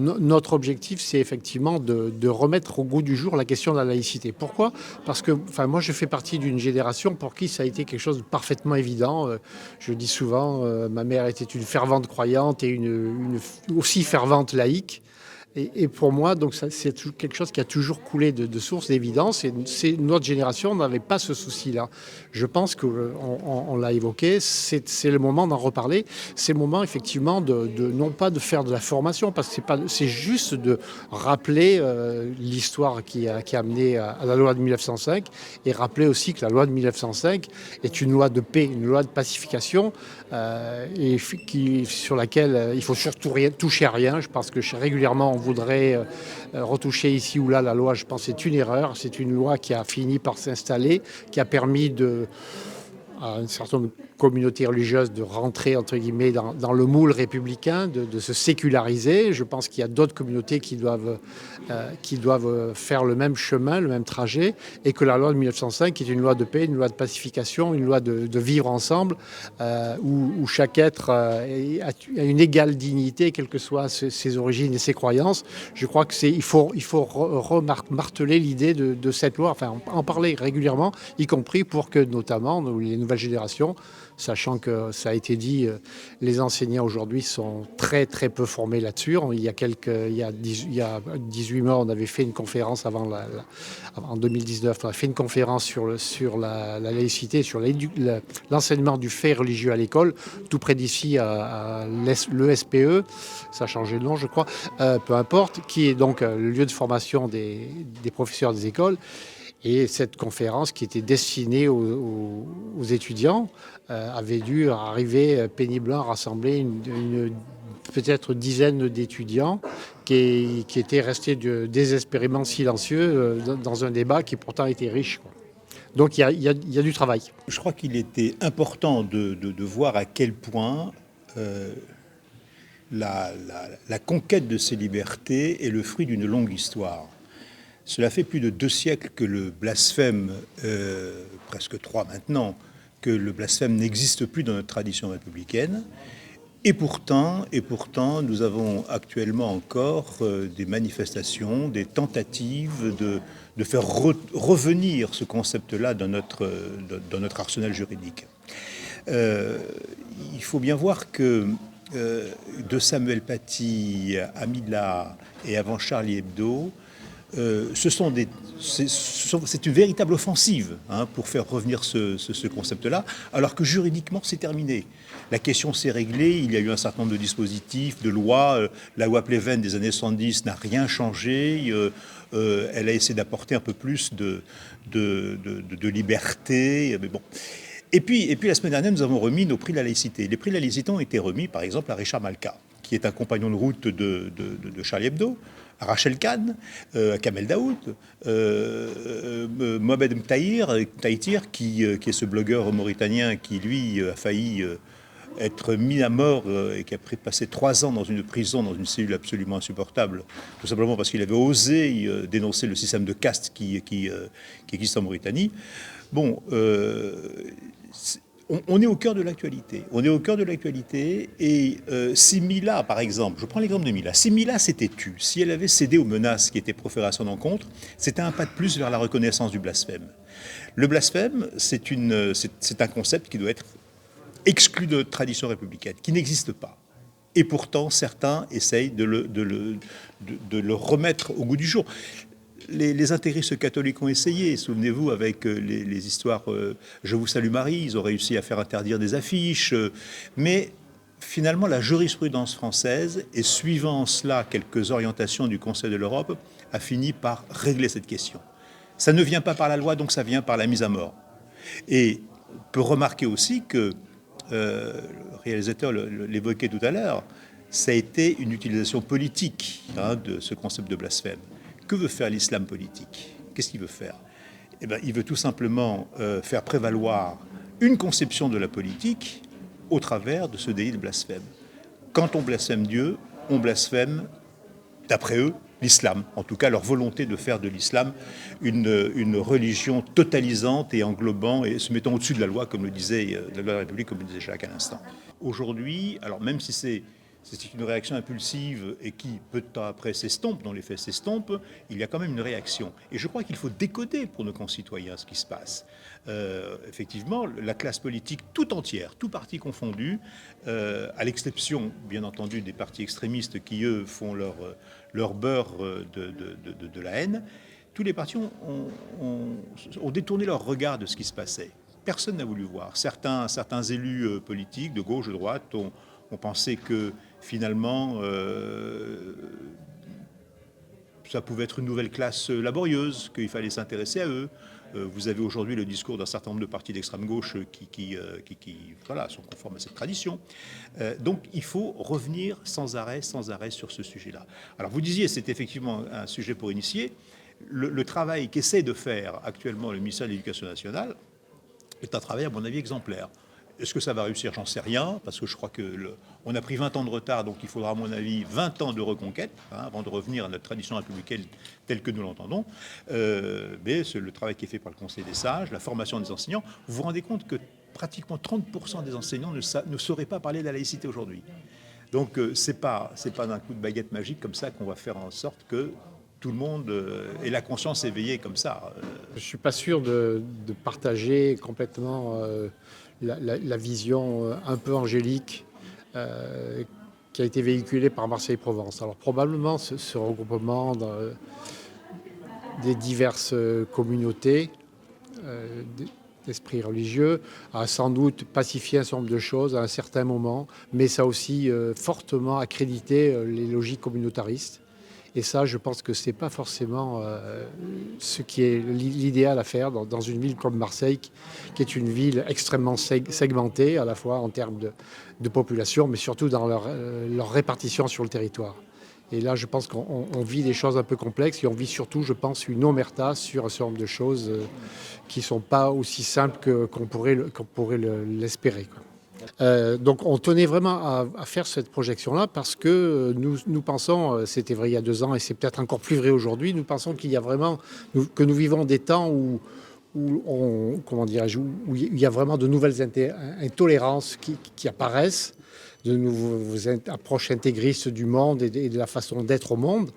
notre objectif, c'est effectivement de remettre au goût du jour la question de la laïcité. Pourquoi ? Parce que moi, je fais partie d'une génération pour qui ça a été quelque chose de parfaitement évident. Je dis souvent, ma mère était une fervente croyante et une aussi fervente laïque. Et pour moi, donc c'est quelque chose qui a toujours coulé de source d'évidence. Et notre génération n'avait pas ce souci-là. Je pense qu'on l'a évoqué, c'est le moment d'en reparler. C'est le moment effectivement non pas de faire de la formation, parce que c'est juste de rappeler l'histoire qui a amené à la loi de 1905, et rappeler aussi que la loi de 1905 est une loi de paix, une loi de pacification, sur laquelle il faut surtout toucher à rien. Je pense que régulièrement on voudrait retoucher ici ou là la loi. Je pense que c'est une erreur. C'est une loi qui a fini par s'installer, qui a permis à une certaine communauté religieuse de rentrer, entre guillemets, dans le moule républicain, de se séculariser. Je pense qu'il y a d'autres communautés qui doivent faire le même chemin, le même trajet, et que la loi de 1905 est une loi de paix, une loi de pacification, une loi de vivre ensemble, où chaque être a une égale dignité, quelles que soient ses origines et ses croyances. Je crois qu'il faut marteler l'idée de cette loi, enfin en parler régulièrement, y compris pour que notamment les nouvelles générations, sachant que ça a été dit, les enseignants aujourd'hui sont très très peu formés là-dessus. Il y a 18 mois, on avait fait une conférence en 2019, on a fait une conférence sur la laïcité, sur l'enseignement du fait religieux à l'école, tout près d'ici à l'ESPE, ça a changé de nom je crois, peu importe, qui est donc le lieu de formation des professeurs des écoles. Et cette conférence qui était destinée aux étudiants avait dû arriver péniblement à rassembler une peut-être dizaine d'étudiants qui étaient restés désespérément silencieux dans un débat qui pourtant était riche, quoi. Donc il y a du travail. Je crois qu'il était important de voir à quel point la conquête de ces libertés est le fruit d'une longue histoire. Cela fait plus de 2 siècles que le blasphème, presque 3 maintenant, que le blasphème n'existe plus dans notre tradition républicaine. Et pourtant, nous avons actuellement encore des manifestations, des tentatives de faire revenir ce concept-là dans notre arsenal juridique. Il faut bien voir que de Samuel Paty à Mila et avant Charlie Hebdo, c'est une véritable offensive pour faire revenir ce concept-là, alors que juridiquement c'est terminé. La question s'est réglée, il y a eu un certain nombre de dispositifs, de lois. La loi Pleven des années 70 n'a rien changé. Elle a essayé d'apporter un peu plus de liberté. Mais bon. Et puis la semaine dernière, nous avons remis nos prix de la laïcité. Les prix de la laïcité ont été remis, par exemple, à Richard Malka, qui est un compagnon de route de Charlie Hebdo, à Rachel Kahn, à Kamel Daoud, Mohamed Mtaïtir, qui est ce blogueur mauritanien qui, lui, a failli être mis à mort et qui a passé 3 ans dans une prison, dans une cellule absolument insupportable, tout simplement parce qu'il avait osé dénoncer le système de caste qui existe en Mauritanie. Bon, on est au cœur de l'actualité. On est au cœur de l'actualité. Et si Mila, par exemple, je prends l'exemple de Mila, si Mila s'était tue, si elle avait cédé aux menaces qui étaient proférées à son encontre, c'était un pas de plus vers la reconnaissance du blasphème. Le blasphème, c'est un concept qui doit être exclu de notre tradition républicaine, qui n'existe pas. Et pourtant, certains essayent de le remettre au goût du jour. Les intégristes catholiques ont essayé, souvenez-vous, avec les histoires Je vous salue Marie, ils ont réussi à faire interdire des affiches, mais finalement la jurisprudence française, et suivant cela quelques orientations du Conseil de l'Europe, a fini par régler cette question. Ça ne vient pas par la loi, donc ça vient par la mise à mort. Et on peut remarquer aussi que, le réalisateur l'évoquait tout à l'heure, ça a été une utilisation politique de ce concept de blasphème. Que veut faire l'islam politique? Qu'est-ce qu'il veut faire? Eh bien, il veut tout simplement faire prévaloir une conception de la politique au travers de ce délit de blasphème. Quand on blasphème Dieu, on blasphème, d'après eux, l'islam. En tout cas, leur volonté de faire de l'islam une religion totalisante et englobant et se mettant au-dessus de la loi, comme le disait la loi de la République, comme le disait Jacques à l'instant. Aujourd'hui, alors même si c'est une réaction impulsive et qui, peu de temps après, s'estompe, dans les faits s'estompe, il y a quand même une réaction. Et je crois qu'il faut décoder pour nos concitoyens ce qui se passe. Effectivement, la classe politique tout entière, tout parti confondu, à l'exception, bien entendu, des partis extrémistes qui, eux, font leur beurre de la haine, tous les partis ont détourné leur regard de ce qui se passait. Personne n'a voulu voir. Certains élus politiques, de gauche, de droite, ont pensé que finalement ça pouvait être une nouvelle classe laborieuse, qu'il fallait s'intéresser à eux. Vous avez aujourd'hui le discours d'un certain nombre de partis d'extrême gauche qui voilà, sont conformes à cette tradition. Donc il faut revenir sans arrêt sur ce sujet-là. Alors vous disiez, c'est effectivement un sujet pour initier. Le travail qu'essaie de faire actuellement le ministère de l'Éducation nationale est un travail, à mon avis, exemplaire. Est-ce que ça va réussir? J'en sais rien, parce que je crois qu'on a pris 20 ans de retard, donc il faudra, à mon avis, 20 ans de reconquête, avant de revenir à notre tradition républicaine telle que nous l'entendons. Mais c'est le travail qui est fait par le Conseil des sages, la formation des enseignants. Vous vous rendez compte que pratiquement 30% des enseignants ne sauraient pas parler de la laïcité aujourd'hui. Donc c'est pas d'un coup de baguette magique comme ça qu'on va faire en sorte que tout le monde ait la conscience éveillée comme ça. Je ne suis pas sûr de partager complètement la vision un peu angélique qui a été véhiculée par Marseille-Provence. Alors probablement ce regroupement des diverses communautés d'esprit religieux a sans doute pacifié un certain nombre de choses à un certain moment, mais ça a aussi fortement accrédité les logiques communautaristes. Et ça, je pense que ce n'est pas forcément ce qui est l'idéal à faire dans une ville comme Marseille, qui est une ville extrêmement segmentée, à la fois en termes de population, mais surtout dans leur répartition sur le territoire. Et là, je pense qu'on vit des choses un peu complexes et on vit surtout, je pense, une omerta sur un certain nombre de choses qui ne sont pas aussi simples qu'on pourrait l'espérer, quoi. Donc on tenait vraiment à faire cette projection-là parce que nous pensons, c'était vrai il y a 2 ans et c'est peut-être encore plus vrai aujourd'hui, nous pensons qu'il y a vraiment, que nous vivons des temps où il y a vraiment de nouvelles intolérances qui apparaissent, de nouveaux approches intégristes du monde et de la façon d'être au monde,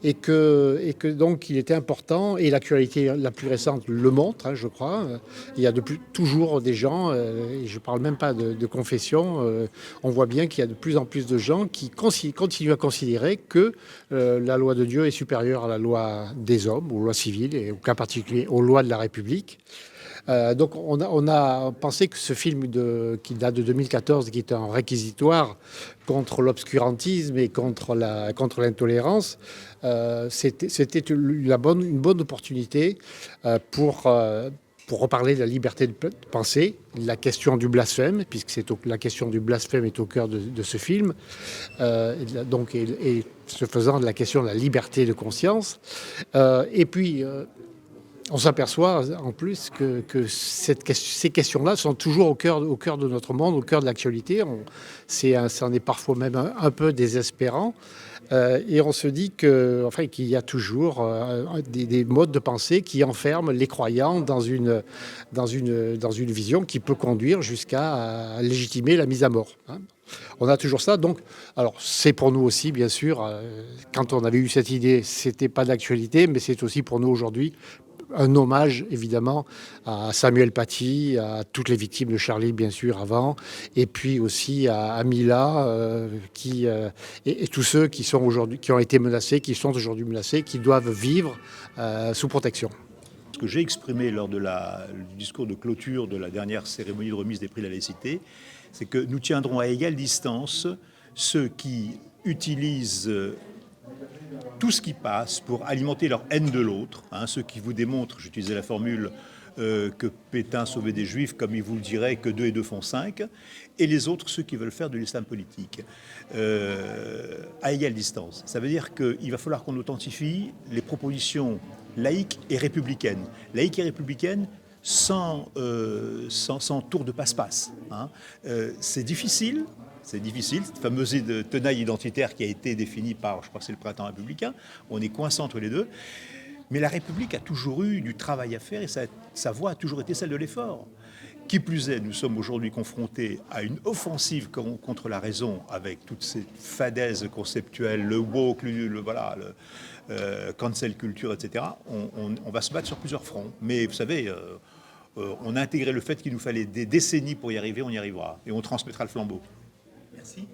et que donc il était important, et l'actualité la plus récente le montre, je crois. Il y a toujours des gens, et je ne parle même pas de confession, on voit bien qu'il y a de plus en plus de gens qui continuent à considérer que la loi de Dieu est supérieure à la loi des hommes, aux lois civiles, et au cas particulier aux lois de la République. Donc on a pensé que ce film qui date de 2014, qui est un réquisitoire contre l'obscurantisme et contre l'intolérance, c'était une bonne opportunité pour reparler de la liberté de penser, la question du blasphème, puisque la question du blasphème est au cœur de ce film, et ce faisant de la question de la liberté de conscience. Et puis on s'aperçoit en plus que ces questions-là sont toujours au cœur de notre monde, au cœur de l'actualité. C'en est parfois même un peu désespérant. Et on se dit qu'il y a toujours des modes de pensée qui enferment les croyants dans une vision qui peut conduire jusqu'à légitimer la mise à mort. On a toujours ça. Donc, alors c'est pour nous aussi, bien sûr, quand on avait eu cette idée, c'était pas d'actualité, mais c'est aussi pour nous aujourd'hui un hommage, évidemment, à Samuel Paty, à toutes les victimes de Charlie, bien sûr, avant, et puis aussi à Mila, et tous ceux qui ont été menacés, qui sont aujourd'hui menacés, qui doivent vivre sous protection. Ce que j'ai exprimé lors du discours de clôture de la dernière cérémonie de remise des prix de la laïcité, c'est que nous tiendrons à égale distance ceux qui utilisent tout ce qui passe pour alimenter leur haine de l'autre, ceux qui vous démontrent, j'utilisais la formule, que Pétain sauvait des Juifs, comme il vous le dirait, que 2 et 2 font 5, et les autres, ceux qui veulent faire de l'islam politique, à égale distance. Ça veut dire qu'il va falloir qu'on authentifie les propositions laïques et républicaines. Laïques et républicaines sans tour de passe-passe. C'est difficile. C'est difficile, cette fameuse tenaille identitaire qui a été définie par, je crois que c'est le printemps républicain, on est coincé entre les deux. Mais la République a toujours eu du travail à faire et sa voie a toujours été celle de l'effort. Qui plus est, nous sommes aujourd'hui confrontés à une offensive contre la raison avec toutes ces fadaises conceptuelles, le woke, le cancel culture, etc. On va se battre sur plusieurs fronts. Mais vous savez, on a intégré le fait qu'il nous fallait des décennies pour y arriver, on y arrivera. Et on transmettra le flambeau. Merci.